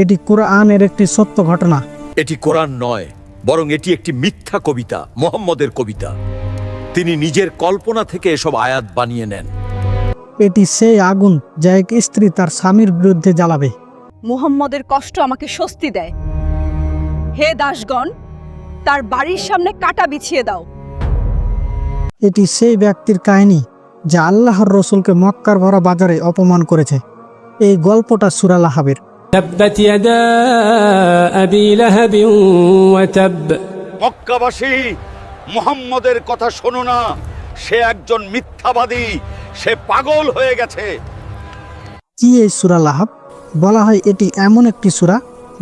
এটি কোরআনের একটি সত্য ঘটনা। এটি কোরআন নয়, বরং এটি একটি মিথ্যা কবিতা, মুহাম্মদের কবিতা। তিনি নিজের কল্পনা থেকে এসব আয়াত বানিয়ে নেন। এটি সেই আগুন যা এক স্ত্রী তার স্বামীর বিরুদ্ধে জ্বালাবে। মুহাম্মদের কষ্ট আমাকে স্বস্তি দেয়। হে দাসগণ, তার বাড়ির সামনে কাটা বিছিয়ে দাও। এটি সেই ব্যক্তির কাহিনী যা আল্লাহর রসুলকে মক্কার ভরা বাজারে অপমান করেছে। এই গল্পটা সূরা লাহাবের। تبت يدا أبي لهب وتب। মক্কাবাসী, মুহাম্মদের কথা শোনো না, সে একজন মিথ্যাবাদী, সে পাগল হয়ে গেছে। কি এই সূরা লাহাব? বলা হয় এটি এমন একটি সূরা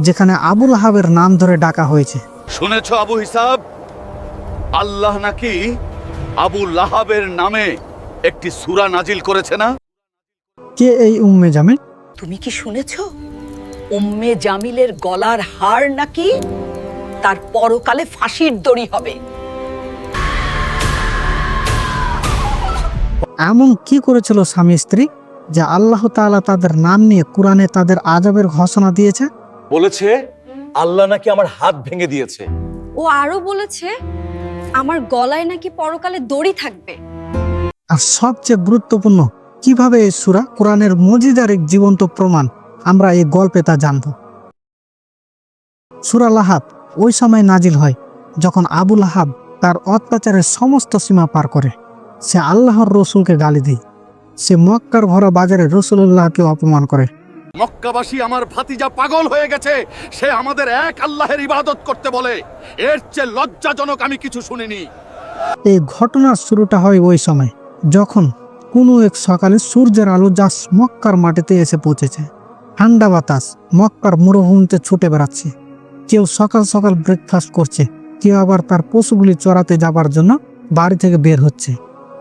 যেখানে আবু লাহাবের নাম ধরে ডাকা হয়েছে। শুনেছো আবু হিসাব, আল্লাহ নাকি আবু লাহাবের নামে একটি সূরা নাজিল করেছে না? কে এই উম্মে জামিল? তুমি কি শুনেছ উম্মে জামিলের গলার হার নাকি তার পরকালে ফাঁসির দড়ি হবে? এমন কি করেছিল স্বামী স্ত্রী যা আল্লাহ তাআলা তাদের নাম নিয়ে কোরআনে তাদের আযাবের ঘোষণা দিয়েছে? বলেছে আল্লাহ নাকি আমার হাত ভেঙে দিয়েছে। ও আরো বলেছে আমার গলায় নাকি পরকালে দড়ি থাকবে। আর সবচেয়ে গুরুত্বপূর্ণ, কিভাবে এই সূরা কোরআনের মুজিজার এক জীবন্ত প্রমাণ, আমরা এই গল্পে তা জানব। সূরা লাহাব ওই সময় নাজিল হয় যখন আবু লাহাব তার অত্যাচারের সমস্ত সীমা পার করে। সে আল্লাহর রসুলকে গালি দেয়। সে মক্কার ভরা বাজারে রাসূলুল্লাহকে অপমান করে। মক্কাবাসী, আমার ভাতিজা পাগল হয়ে গেছে, সে আমাদের এক আল্লাহের ইবাদত করতে বলে। এর চেয়ে লজ্জাজনক আমি কিছু শুনিনি। এই ঘটনার শুরুটা হয় ওই সময় যখন কোনো এক সকালে সূর্যের আলো জাস্ট মক্কার মাটিতে এসে পৌঁছেছে। ঠান্ডা বাতাস মক্কার মরুভূমিতে ছুটে বেড়াচ্ছে। কেউ সকাল সকাল ব্রেকফাস্ট করছে, কেউ আবার তার পশুগুলি চড়াতে যাবার জন্য বাড়ি থেকে বের হচ্ছে,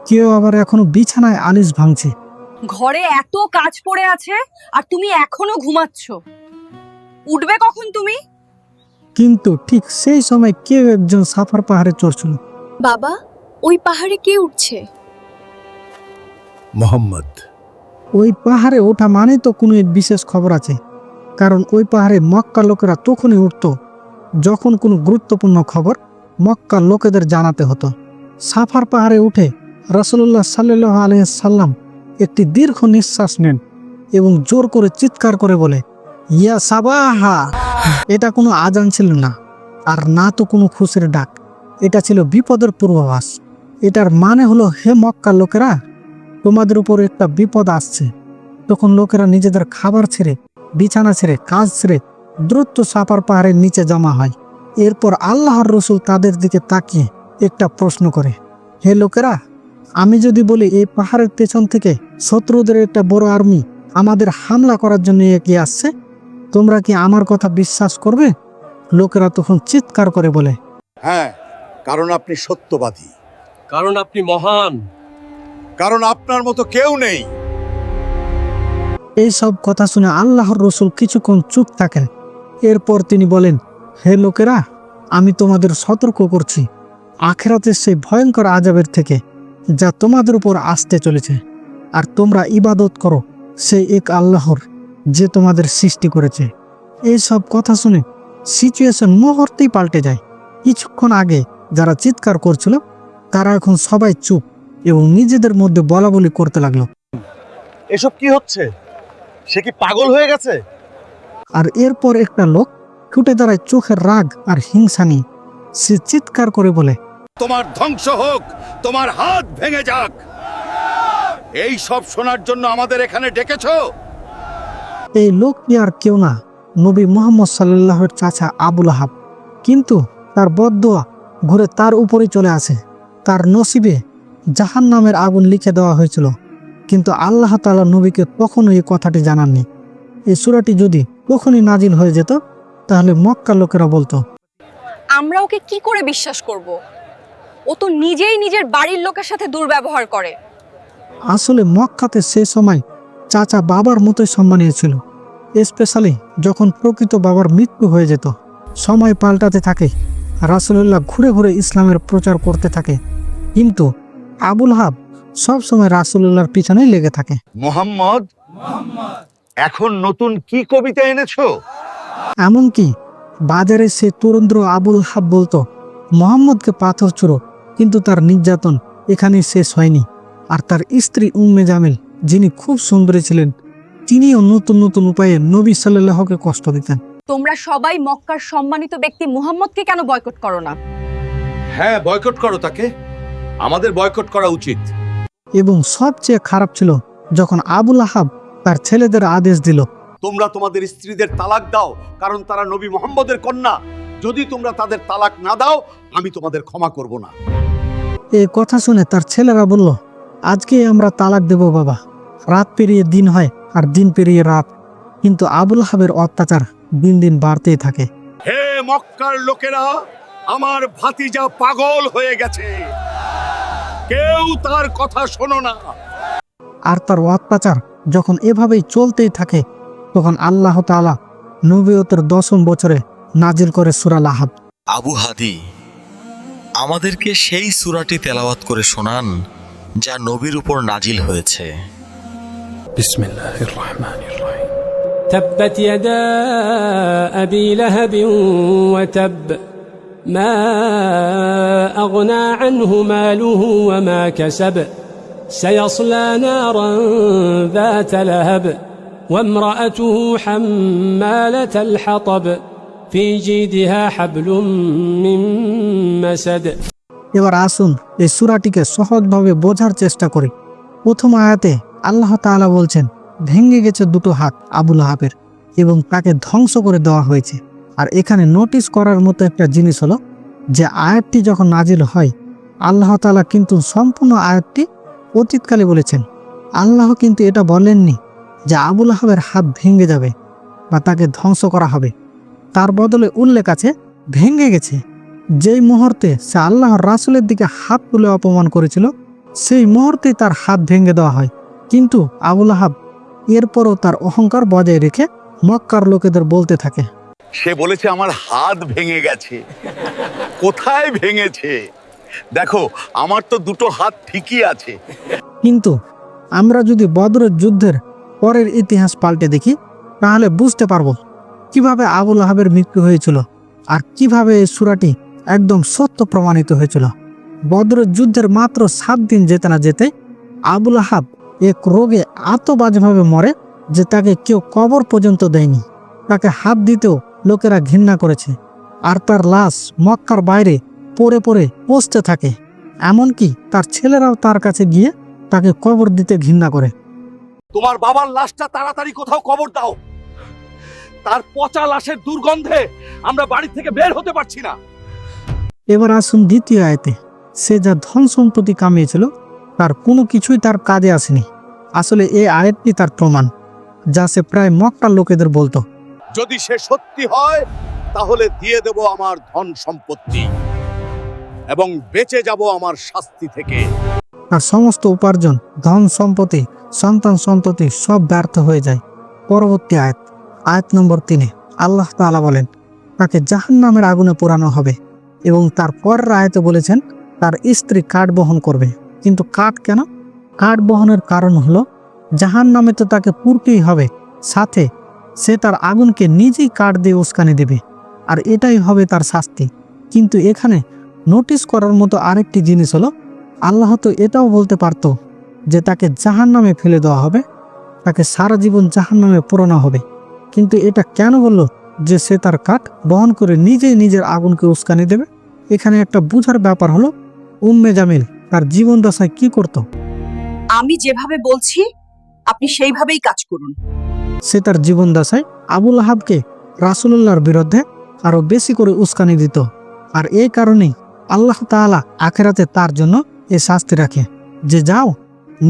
কেউ আবার এখনো বিছানায় আলিশ ভাঙছে। ঘরে এত কাজ পড়ে আছে আর তুমি এখনো ঘুমাচ্ছ। উঠবে কখন তুমি? কিন্তু ঠিক সেই সময় কেউ একজন সাফার পাহাড়ে চড়ছিল। বাবা, ওই পাহাড়ে কে উঠছে? মুহাম্মদ। ওই পাহাড়ে ওঠা মানে তো কোনো এক বিশেষ খবর আছে, কারণ ওই পাহাড়ে মক্কা লোকেরা তখনই উঠত যখন কোনো গুরুত্বপূর্ণ খবর মক্কার লোকেদের জানাতে হতো। সাফার পাহাড়ে উঠে রাসূলুল্লাহ সাল্লাল্লাহু আলাইহি সাল্লাম একটি দীর্ঘ নিঃশ্বাস নেন এবং জোর করে চিৎকার করে বলে, ইয়া সাবাহা। এটা কোনো আজান ছিল না, আর না তো কোনো খুশির ডাক। এটা ছিল বিপদের পূর্বাভাস। এটার মানে হলো, হে মক্কার লোকেরা, তোমাদের উপর একটা বিপদ আসছে। তখন লোকেরা নিজেদের খাবার ছেড়ে, বিছানা ছেড়ে, কাজ ছেড়ে দ্রুত সাফার পাহাড়ের নিচে জমা হয়। এরপর আল্লাহর রসুল তাদের দিকে তাকিয়ে একটা প্রশ্ন করে, হে লোকেরা, আমি যদি বলি এই পাহাড়ের পেছন থেকে শত্রুদের একটা বড় আর্মি আমাদের হামলা করার জন্য এগিয়ে আসছে, তোমরা কি আমার কথা বিশ্বাস করবে? লোকেরা তখন চিৎকার করে বলে, হ্যাঁ, কারণ আপনি সত্যবাদী, কারণ আপনি মহান, কারণ আপনার মতো কেউ নেই। এই সব কথা শুনে আল্লাহর রসুল কিছুক্ষণ চুপ থাকেন। এরপর তিনি বলেন, হে লোকেরা, আমি তোমাদের সতর্ক করছি আখিরাতের সেই ভয়ঙ্কর আযাবের থেকে যা তোমাদের উপর আসতে চলেছে। আর তোমরা ইবাদত করো সেই এক আল্লাহর, যে তোমাদের সৃষ্টি করেছে। এই সব কথা শুনে সিচুয়েশন মুহূর্তেই পাল্টে যায়। কিছুক্ষণ আগে যারা চিৎকার করছিল তারা এখন সবাই চুপ এবং নিজেদের মধ্যে বলাবলি করতে লাগলো, এসব কি হচ্ছে? সে কি পাগল হয়ে গেছে? আর এরপর একটা লোক ছুটে দাঁড়ায় চোখের রাগ আর হিংসা নিয়ে। সে চিৎকার করে বলে, তোমার ধ্বংস হোক, তোমার হাত ভেঙে যাক। এই সব শোনার জন্য আমাদের এখানে ডেকেছো? এই লোকটি আর কেউ না, নবী মুহাম্মদ সাল্লাল্লাহুর চাচা আবু লাহাব। কিন্তু তার বদদোয়া ঘুরে তার উপরেই চলে আসে। তার নসিবে জাহান্নামের আগুন লিখে দেওয়া হয়েছিল, কিন্তু আল্লাহ তাআলা নবীকে কখনো এই কথাটি জানাননি। এই সূরাটি যদি কখনই নাজিল হয়ে যেত তাহলে মক্কার লোকেরা বলতো, আমরা ওকে কি করে বিশ্বাস করব? ও তো নিজেই নিজের বাড়ির লোকের সাথে দুর্ব্যবহার করে। আসলে মক্কাতে সে সময় চাচা বাবার মতোই সম্মানীয় ছিল, স্পেশালি যখন প্রকৃত বাবার মৃত্যু হয়ে যেত। সময় পাল্টাতে থাকে, রাসূলুল্লাহ ঘুরে ঘুরে ইসলামের প্রচার করতে থাকে, কিন্তু আবু লাহাব সবসময় রাসূলুল্লাহর পিছনেই লেগে থাকে। মুহাম্মদ, এখন নতুন কি কবিতা এনেছো? এমনকি বাজারে সে তরুন্দ্র আবুল হাব বলতো মোহাম্মদকে পাথর ছুড়ো, কিন্তু তার নির্যাতন এখানে শেষ হয়নি। আর তার স্ত্রী উম্মে জামিল, যিনি খুব সুন্দরী ছিলেন, তিনিও নতুন নতুন উপায়ে নবী সাল্লাল্লাহুকে কষ্ট দিতেন। তোমরা সবাই মক্কার সম্মানিত ব্যক্তি মুহাম্মদকে কেন বয়কট করো না? হ্যাঁ, বয়কট করো তাকে, আমাদের বয়কট করা উচিত। এবং সবচেয়ে খারাপ ছিল যখন আবুল আহাব তার ছেলেদের আদেশ দিল, তোমরা তোমাদের স্ত্রীদের তালাক দাও, কারণ তারা নবী মুহাম্মদের কন্যা। যদি তোমরা তাদের তালাক না দাও, আমি তোমাদের ক্ষমা করব না। এই কথা শুনে তার ছেলেরা বলল, আজকে আমরা তালাক দেব বাবা। রাত পেরিয়ে দিন হয় আর দিন পেরিয়ে রাত, কিন্তু আবুল আহাবের অত্যাচার দিন দিন বাড়তেই থাকে। হে মক্কার লোকেরা, আমার ভাতিজা পাগল হয়ে গেছে, কেউ তার কথা শোনো না। আর তার অত্যাচার যখন এভাবেই চলতেই থাকে, তখন আল্লাহ তাআলা নবুয়তের 10ম বছরে নাজিল করে সূরা লাহাব। আবু হাদি, আমাদেরকে সেই সূরাটি তেলাওয়াত করে শোনান যা নবীর উপর নাজিল হয়েছে। تبت يدا أبي لهب وتب ما أغنى عنه ماله وما كسب سيصلى نارا ذات لهب وامرأته حمالة الحطب في جيدها حبل من مسد। এবার আসুন এই সূরাটিকে সহজভাবে বোঝার চেষ্টা করি। প্রথম আয়াতে আল্লাহ তাআলা বলছেন, ভেঙে গেছে দুটো হাত আবুল আহাবের এবং তাকে ধ্বংস করে দেওয়া হয়েছে। আর এখানে নোটিস করার মতো একটা জিনিস হলো যে আয়াতটি যখন নাজিল হয়, আল্লাহ তাআলা কিন্তু সম্পূর্ণ আয়াতটি অতীতকালে বলেছেন। আল্লাহ কিন্তু এটা বলেননি যে আবুল আহাবের হাত ভেঙে যাবে বা তাকে ধ্বংস করা হবে। তার বদলে উল্লেখ আছে ভেঙে গেছে। যেই মুহূর্তে সে আল্লাহর রাসূলের দিকে হাত তুলে অপমান করেছিল, সেই মুহূর্তেই তার হাত ভেঙে দেওয়া হয়। কিন্তু আবুল আহাব এরপরও তার অহংকার বজায় রেখে মক্কার লোকেদের বলতে থাকে, সে বলেছে আমার হাত ভেঙে গেছে। কোথায় ভেঙেছে? দেখো, আমার তো দুটো হাত ঠিকই আছে। কিন্তু আমরা যদি বদরের যুদ্ধের পরের ইতিহাস পাল্টে দেখি, তাহলে বুঝতে পারবো কিভাবে আবুল আহাবের মৃত্যু হয়েছিল আর কিভাবে এই সূরাটি একদম সত্য প্রমাণিত হয়েছিল। বদরের যুদ্ধের মাত্র 7 দিন যেতে না যেতে আবুল আহাব এক রোগে এত বাজেভাবে মরে যে তাকে কেউ কবর পর্যন্ত দেয়নি। তাকে হাত দিতেও লোকেরা ঘৃণা করেছে, আর তার লাশ মক্কার বাইরে পড়ে পড়ে পচতে থাকে। এমনকি তার ছেলেরাও তার কাছে গিয়ে তাকে কবর দিতে ঘৃণা করে। তোমার বাবার লাশটা তাড়াতাড়ি কোথাও কবর দাও, তার পচা লাশের দুর্গন্ধে আমরা বাড়ি থেকে বের হতে পারছি না। এবার আসুন দ্বিতীয় আয়াতে। সে যা ধন সম্পত্তি কামিয়েছিল তার কোনো কিছুই তার কাজে আসেনি। আসলে এই আয়াতটি তার প্রমাণ, যা সে প্রায় মক্কার লোকেদের বলতো। যদি সে সত্যি হয়, তাহলে দিয়ে দেব আমার ধন সম্পত্তি এবং বেঁচে যাব আমার শাস্তি থেকে। তার সমস্ত উপার্জন, ধন সম্পত্তি, সন্তান সন্ততি সব ব্যর্থ হয়ে যায়। পরবর্তী আয়াত, আয়াত নম্বর 3, আল্লাহ তাআলা বলেন তাকে জাহান্নামের আগুনে পোড়ানো হবে। এবং তার পরের আয়াতে বলেছেন তার স্ত্রী কাঠ বহন করবে। কিন্তু কাঠ কেন? কাঠ বহনের কারণ হলো জাহান্নামে তো তাকে পুড়তেই হবে, সাথে সে তার আগুনকে নিজেই কাঠ দিয়ে উস্কানি দেবে, আর এটাই হবে তার শাস্তি। কিন্তু এখানে নোটিস করার মতো আরেকটি জিনিস হলো, আল্লাহ তো এটাও বলতে পারতো যে তাকে জাহান্নামে ফেলে দেওয়া হবে, তাকে সারা জীবন জাহান্নামে পোড়ানো হবে। কিন্তু এটা কেন বললো যে সে তার কাঠ বহন করে নিজেই নিজের আগুনকে উস্কানি দেবে? এখানে একটা বুঝার ব্যাপার হলো, উম্মে জামিল তার জীবন দশায় কি করত? আমি যেভাবে বলছি আপনি সেইভাবেই কাজ করুন। সে তার জীবন দশায় আবুল আহাবকে রাসূলুল্লাহর বিরুদ্ধে আরো বেশি করে উস্কানি দিত। আর এই কারণেই আল্লাহ তাআলা আখিরাতে তার জন্য এ শাস্তি রাখে যে যাও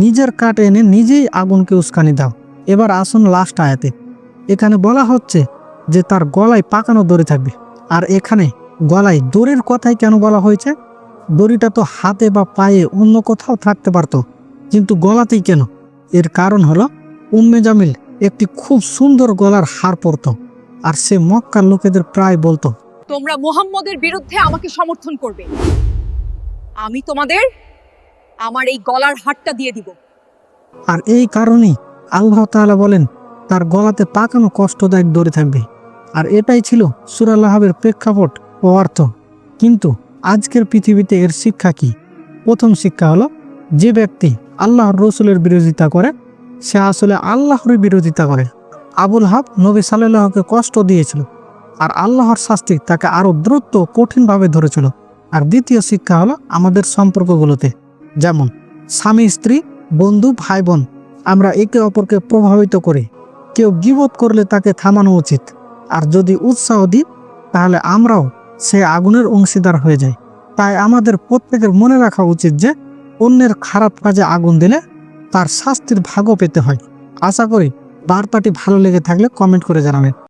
নিজের কাঠ এনে নিজেই আগুনকে উস্কানি দাও। এবার আসুন লাস্ট আয়াতে। এখানে বলা হচ্ছে যে তার গলায় পাকানো দড়ি থাকবে। আর এখানে গলায় দড়ির কথাই কেন বলা হয়েছে? দড়িটা তো হাতে বা পায়ে অন্য কোথাও থাকতে পারতো, কিন্তু গলাতেই কেন? এর কারণ হলো উম্মে জামিল একটি খুব সুন্দর গলার হার পরত, আর সে মক্কার লোকেদের প্রায় বলতো, তোমরা মুহাম্মদের বিরুদ্ধে আমাকে সমর্থন করবে, আমি তোমাদের আমার এই গলার হারটা দিয়ে দিব। আর এই কারণেই আল্লাহ তাআলা বলেন তার গলাতে পাকানো কষ্টদায়ক দড়ি থাকবে। আর এটাই ছিল সূরা লাহাবের প্রেক্ষাপট ও অর্থ। কিন্তু আজকের পৃথিবীতে এর শিক্ষা কি? প্রথম শিক্ষা হলো, যে ব্যক্তি আল্লাহর রসুলের বিরোধিতা করে সে আসলে আল্লাহর বিরোধিতা করে। আবুল হাব নবী সাল্লাল্লাহুকে কষ্ট দিয়েছিল, আর আল্লাহর শাস্তি তাকে আরো দ্রুত কঠিনভাবে ধরেছিল। আর দ্বিতীয় শিক্ষা হলো আমাদের সম্পর্কগুলোতে, যেমন স্বামী স্ত্রী, বন্ধু, ভাই বোন, আমরা একে অপরকে প্রভাবিত করি। কেউ গীবত করলে তাকে থামানো উচিত, আর যদি উৎসাহ দিই তাহলে আমরাও সে আগুনের অংশীদার হয়ে যাই। তাই আমাদের প্রত্যেকের মনে রাখা উচিত যে অন্যের খারাপ কাজে আগুন দিলে তার শাস্তির ভাগও পেতে হয়। আশা করি বার্তাটি ভালো লেগে থাকলে কমেন্ট করে জানাবেন।